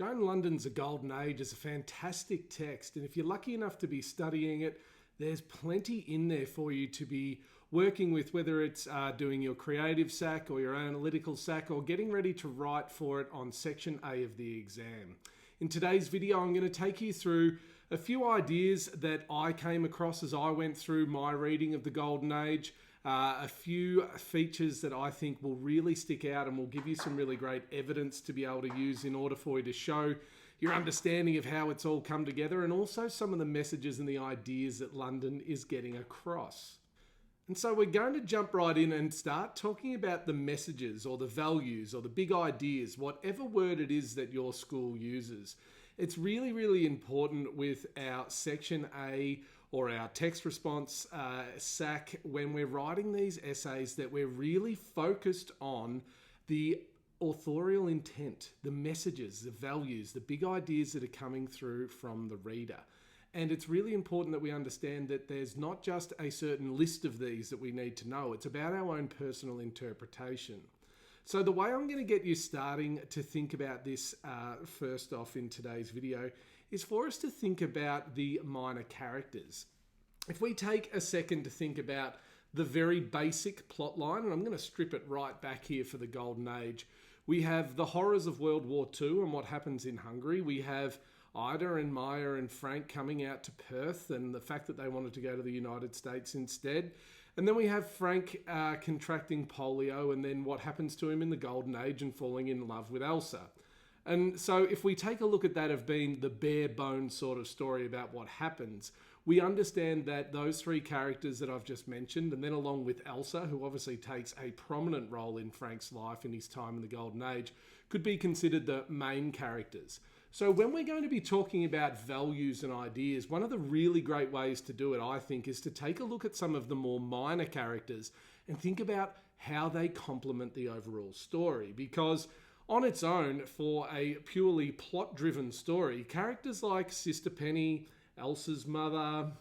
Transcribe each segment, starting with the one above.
Joan London's A Golden Age is a fantastic text, and if you're lucky enough to be studying it, there's plenty in there for you to be working with, whether it's doing your creative SAC or your analytical SAC or getting ready to write for it on Section A of the exam. In today's video, I'm going to take you through a few ideas that I came across as I went through my reading of the Golden Age, a few features that I think will really stick out and will give you some really great evidence to be able to use in order for you to show your understanding of how it's all come together, and also some of the messages and the ideas that London is getting across. And so we're going to jump right in and start talking about the messages or the values or the big ideas, whatever word it is that your school uses. It's really, really important with our Section A or our text response SAC when we're writing these essays that we're really focused on the authorial intent, the messages, the values, the big ideas that are coming through from the reader. And it's really important that we understand that there's not just a certain list of these that we need to know. It's about our own personal interpretation. So the way I'm going to get you starting to think about this first off in today's video is for us to think about the minor characters. If we take a second to think about the very basic plot line, and I'm going to strip it right back here for the Golden Age, we have the horrors of World War II and what happens in Hungary. We have Ida and Maya and Frank coming out to Perth and the fact that they wanted to go to the United States instead. And then we have Frank contracting polio and then what happens to him in the Golden Age and falling in love with Elsa. And so if we take a look at that of being the bare bones sort of story about what happens, we understand that those three characters that I've just mentioned, and then along with Elsa, who obviously takes a prominent role in Frank's life in his time in the Golden Age, could be considered the main characters. So when we're going to be talking about values and ideas, one of the really great ways to do it, I think, is to take a look at some of the more minor characters and think about how they complement the overall story. Because on its own, for a purely plot-driven story, characters like Sister Penny, Elsa's mother,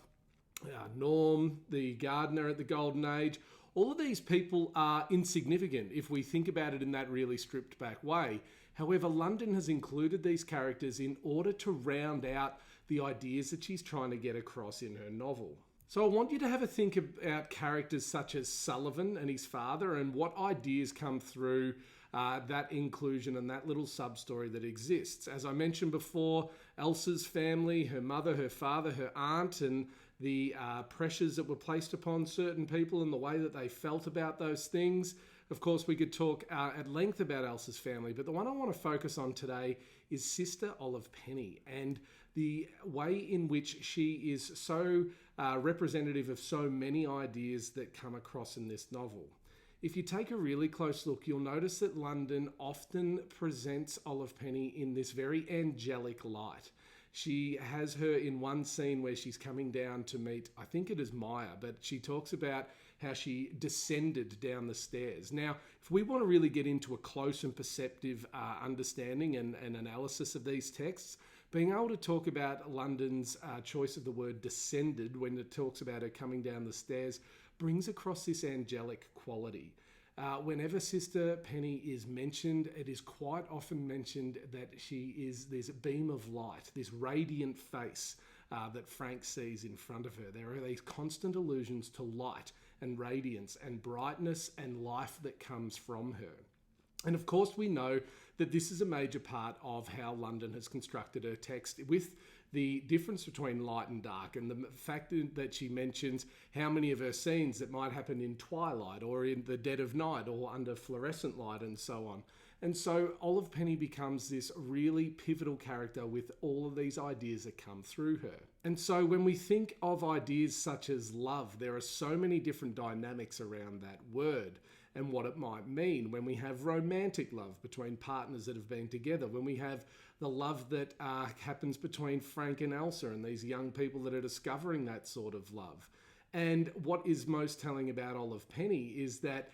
Norm, the gardener at the Golden Age, all of these people are insignificant if we think about it in that really stripped back way. However, London has included these characters in order to round out the ideas that she's trying to get across in her novel. So I want you to have a think about characters such as Sullivan and his father and what ideas come through that inclusion and that little sub-story that exists. As I mentioned before, Elsa's family, her mother, her father, her aunt, and the pressures that were placed upon certain people and the way that they felt about those things. Of course, we could talk at length about Elsa's family, but the one I want to focus on today is Sister Olive Penny and the way in which she is so representative of so many ideas that come across in this novel. If you take a really close look, you'll notice that London often presents Olive Penny in this very angelic light. She has her in one scene where she's coming down to meet, I think it is Maya, but she talks about how she descended down the stairs. Now, if we want to really get into a close and perceptive understanding and analysis of these texts, being able to talk about London's choice of the word descended when it talks about her coming down the stairs brings across this angelic quality. Whenever Sister Penny is mentioned, it is quite often mentioned that she is this beam of light, this radiant face that Frank sees in front of her. There are these constant allusions to light and radiance and brightness and life that comes from her. And of course, we know that this is a major part of how London has constructed her text, with the difference between light and dark, and the fact that she mentions how many of her scenes that might happen in twilight or in the dead of night or under fluorescent light and so on. And so Olive Penny becomes this really pivotal character with all of these ideas that come through her. And so when we think of ideas such as love, there are so many different dynamics around that word and what it might mean. When we have romantic love between partners that have been together, when we have the love that happens between Frank and Elsa and these young people that are discovering that sort of love. And what is most telling about Olive Penny is that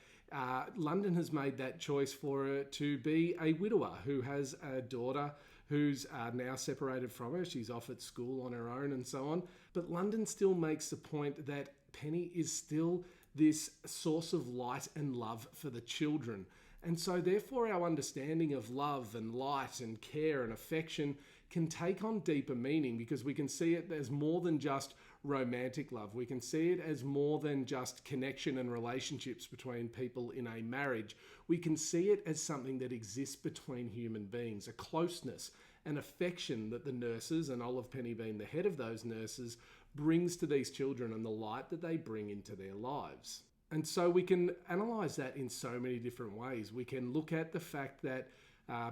London has made that choice for her to be a widower who has a daughter who's now separated from her. She's off at school on her own and so on. But London still makes the point that Penny is still this source of light and love for the children. And so therefore our understanding of love and light and care and affection can take on deeper meaning, because we can see it as more than just romantic love. We can see it as more than just connection and relationships between people in a marriage. We can see it as something that exists between human beings, a closeness, an affection that the nurses, and Olive Penny being the head of those nurses, brings to these children, and the light that they bring into their lives. And so we can analyse that in so many different ways. We can look at the fact that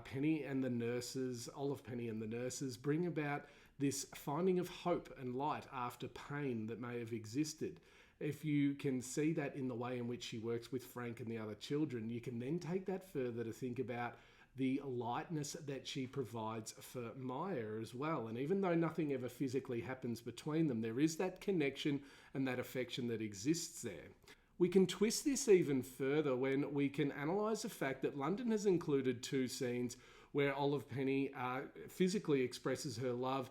Penny and the nurses, Olive Penny and the nurses, bring about this finding of hope and light after pain that may have existed. If you can see that in the way in which she works with Frank and the other children, you can then take that further to think about the lightness that she provides for Maya as well. And even though nothing ever physically happens between them, there is that connection and that affection that exists there. We can twist this even further when we can analyse the fact that London has included 2 scenes where Olive Penny physically expresses her love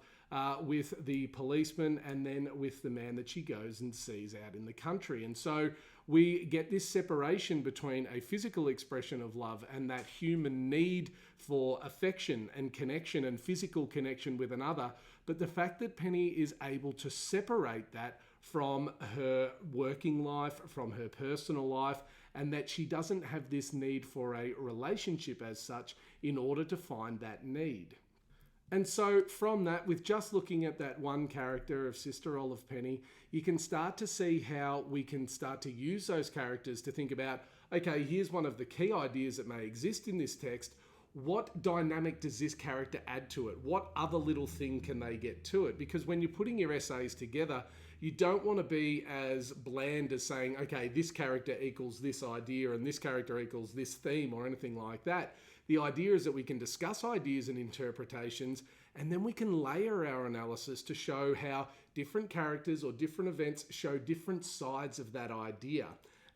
with the policeman and then with the man that she goes and sees out in the country. And so we get this separation between a physical expression of love and that human need for affection and connection and physical connection with another. But the fact that Penny is able to separate that from her working life, from her personal life, and that she doesn't have this need for a relationship as such in order to find that need. And so from that, with just looking at that one character of Sister Olive Penny, you can start to see how we can start to use those characters to think about, okay, here's one of the key ideas that may exist in this text. What dynamic does this character add to it? What other little thing can they get to it? Because when you're putting your essays together, you don't want to be as bland as saying, okay, this character equals this idea and this character equals this theme or anything like that. The idea is that we can discuss ideas and interpretations, and then we can layer our analysis to show how different characters or different events show different sides of that idea.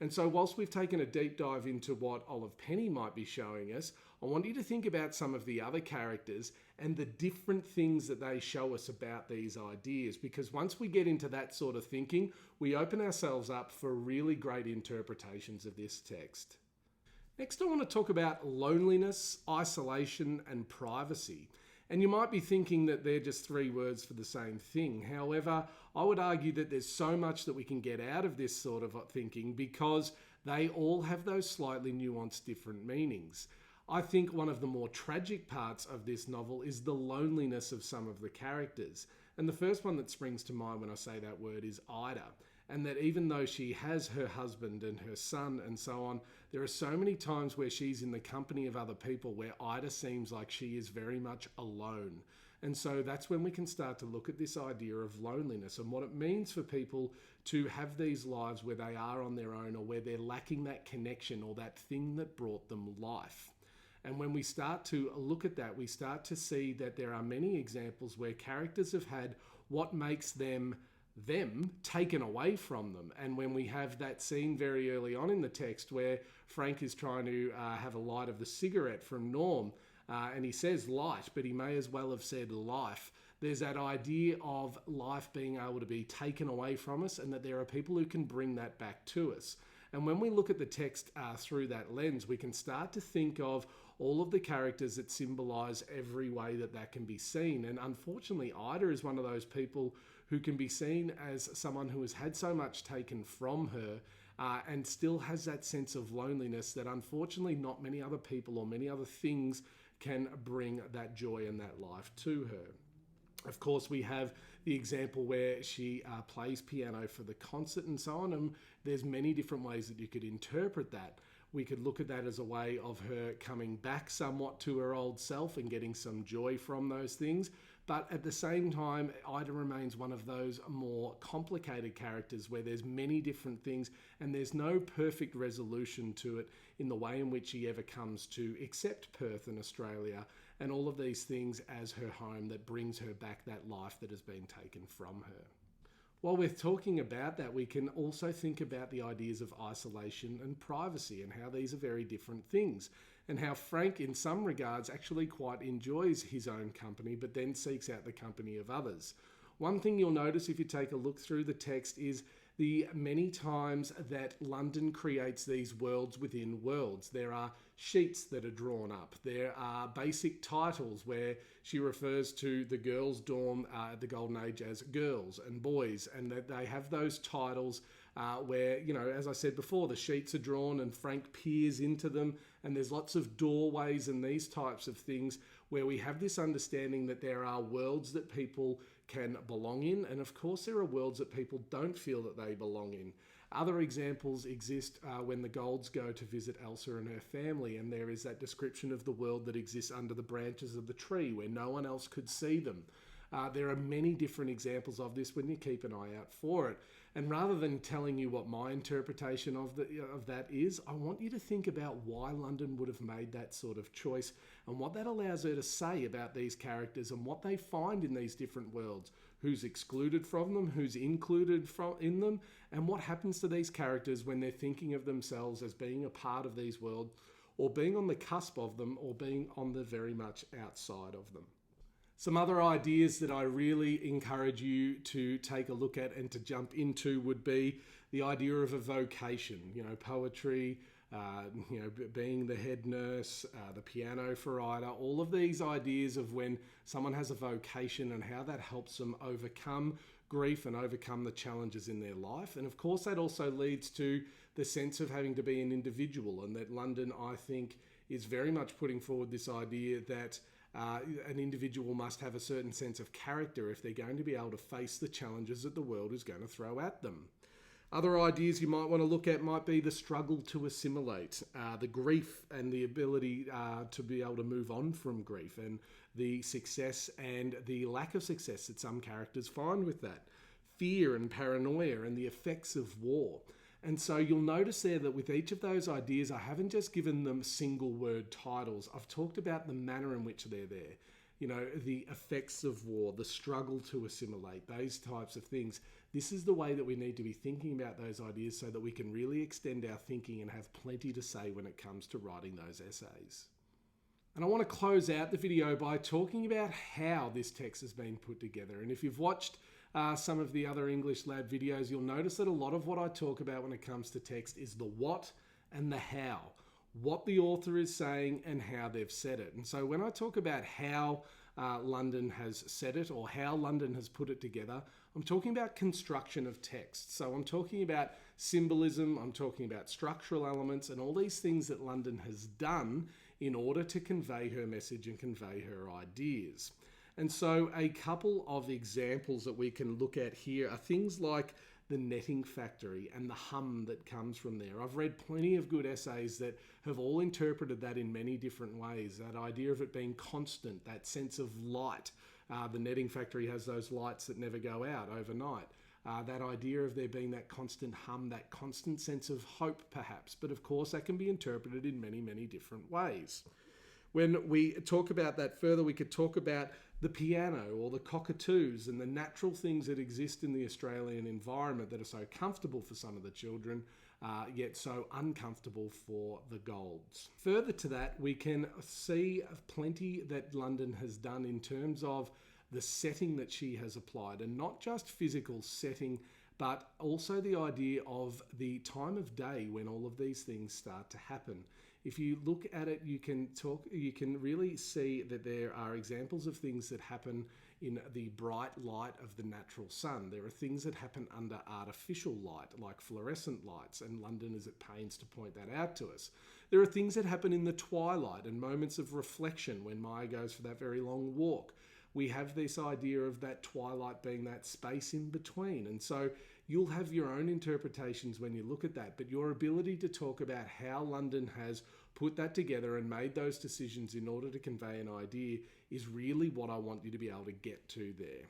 And so whilst we've taken a deep dive into what Olive Penny might be showing us, I want you to think about some of the other characters and the different things that they show us about these ideas. Because once we get into that sort of thinking, we open ourselves up for really great interpretations of this text. Next, I want to talk about loneliness, isolation, and privacy. And you might be thinking that they're just 3 words for the same thing. However, I would argue that there's so much that we can get out of this sort of thinking because they all have those slightly nuanced different meanings. I think one of the more tragic parts of this novel is the loneliness of some of the characters. And the first one that springs to mind when I say that word is Ida. And that even though she has her husband and her son and so on, there are so many times where she's in the company of other people where Ida seems like she is very much alone. And so that's when we can start to look at this idea of loneliness and what it means for people to have these lives where they are on their own or where they're lacking that connection or that thing that brought them life. And when we start to look at that, we start to see that there are many examples where characters have had what makes them taken away from them. And when we have that scene very early on in the text where Frank is trying to have a light of the cigarette from Norm, and he says light, but he may as well have said life. There's that idea of life being able to be taken away from us and that there are people who can bring that back to us. And when we look at the text through that lens, we can start to think of all of the characters that symbolise every way that that can be seen. And unfortunately, Ida is one of those people who can be seen as someone who has had so much taken from her and still has that sense of loneliness that unfortunately not many other people or many other things can bring that joy and that life to her. Of course, we have the example where she plays piano for the concert and so on, and there's many different ways that you could interpret that. We could look at that as a way of her coming back somewhat to her old self and getting some joy from those things. But at the same time, Ida remains one of those more complicated characters where there's many different things and there's no perfect resolution to it in the way in which she ever comes to accept Perth in Australia and all of these things as her home that brings her back that life that has been taken from her. While we're talking about that, we can also think about the ideas of isolation and privacy and how these are very different things, and how Frank, in some regards, actually quite enjoys his own company, but then seeks out the company of others. One thing you'll notice if you take a look through the text is the many times that London creates these worlds within worlds. There are sheets that are drawn up. There are basic titles where she refers to the girls' dorm at the Golden Age as girls and boys, and that they have those titles where, you know, as I said before, the sheets are drawn and Frank peers into them, and there's lots of doorways and these types of things where we have this understanding that there are worlds that people can belong in, and of course there are worlds that people don't feel that they belong in. Other examples exist when the Golds go to visit Elsa and her family, and there is that description of the world that exists under the branches of the tree where no one else could see them. There are many different examples of this when you keep an eye out for it. And rather than telling you what my interpretation of that is, I want you to think about why London would have made that sort of choice and what that allows her to say about these characters and what they find in these different worlds. Who's excluded from them, who's included in them, and what happens to these characters when they're thinking of themselves as being a part of these worlds, or being on the cusp of them, or being on the very much outside of them. Some other ideas that I really encourage you to take a look at and to jump into would be the idea of a vocation, you know, poetry, being the head nurse, the piano for Ida, all of these ideas of when someone has a vocation and how that helps them overcome grief and overcome the challenges in their life. And of course, that also leads to the sense of having to be an individual, and that London, I think, is very much putting forward this idea that an individual must have a certain sense of character if they're going to be able to face the challenges that the world is going to throw at them. Other ideas you might want to look at might be the struggle to assimilate, the grief and the ability to be able to move on from grief, and the success and the lack of success that some characters find with that, fear and paranoia and the effects of war. And so you'll notice there that with each of those ideas, I haven't just given them single word titles. I've talked about the manner in which they're there. You know, the effects of war, the struggle to assimilate, those types of things. This is the way that we need to be thinking about those ideas so that we can really extend our thinking and have plenty to say when it comes to writing those essays. And I want to close out the video by talking about how this text has been put together. And if you've watched some of the other English Lab videos, you'll notice that a lot of what I talk about when it comes to text is the what and the how. What the author is saying and how they've said it. And so when I talk about how London has said it or how London has put it together, I'm talking about construction of text. So I'm talking about symbolism, I'm talking about structural elements and all these things that London has done in order to convey her message and convey her ideas. And so a couple of examples that we can look at here are things like the netting factory and the hum that comes from there. I've read plenty of good essays that have all interpreted that in many different ways. That idea of it being constant, that sense of light. The netting factory has those lights that never go out overnight. That idea of there being that constant hum, that constant sense of hope perhaps. But of course that can be interpreted in many, many different ways. When we talk about that further, we could talk about the piano or the cockatoos and the natural things that exist in the Australian environment that are so comfortable for some of the children, yet so uncomfortable for the Golds. Further to that, we can see plenty that London has done in terms of the setting that she has applied, and not just physical setting, but also the idea of the time of day when all of these things start to happen. If you look at it, you can really see that there are examples of things that happen in the bright light of the natural sun. There are things that happen under artificial light, like fluorescent lights, and London is at pains to point that out to us. There are things that happen in the twilight and moments of reflection when Maya goes for that very long walk. We have this idea of that twilight being that space in between. And so you'll have your own interpretations when you look at that, but your ability to talk about how London has put that together and made those decisions in order to convey an idea is really what I want you to be able to get to there.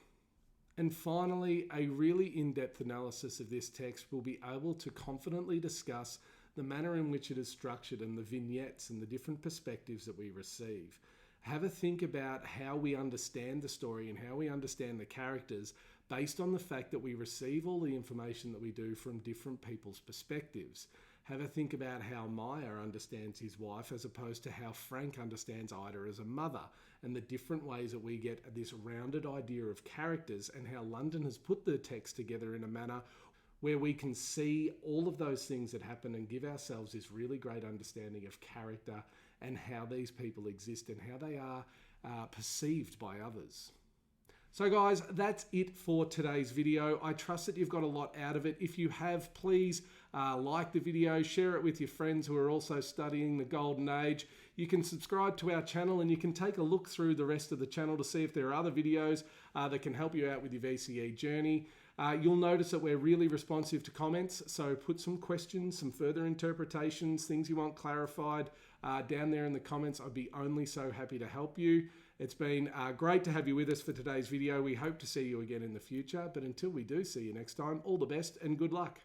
And finally, a really in-depth analysis of this text will be able to confidently discuss the manner in which it is structured and the vignettes and the different perspectives that we receive. Have a think about how we understand the story and how we understand the characters based on the fact that we receive all the information that we do from different people's perspectives. Have a think about how Maya understands his wife as opposed to how Frank understands Ida as a mother, and the different ways that we get this rounded idea of characters, and how London has put the text together in a manner where we can see all of those things that happen and give ourselves this really great understanding of character and how these people exist and how they are perceived by others. So guys, that's it for today's video. I trust that you've got a lot out of it. If you have, please like the video, share it with your friends who are also studying the Golden Age. You can subscribe to our channel and you can take a look through the rest of the channel to see if there are other videos that can help you out with your VCE journey. You'll notice that we're really responsive to comments, so put some questions, some further interpretations, things you want clarified down there in the comments. I'd be only so happy to help you. It's been great to have you with us for today's video. We hope to see you again in the future, but until we do see you next time, all the best and good luck.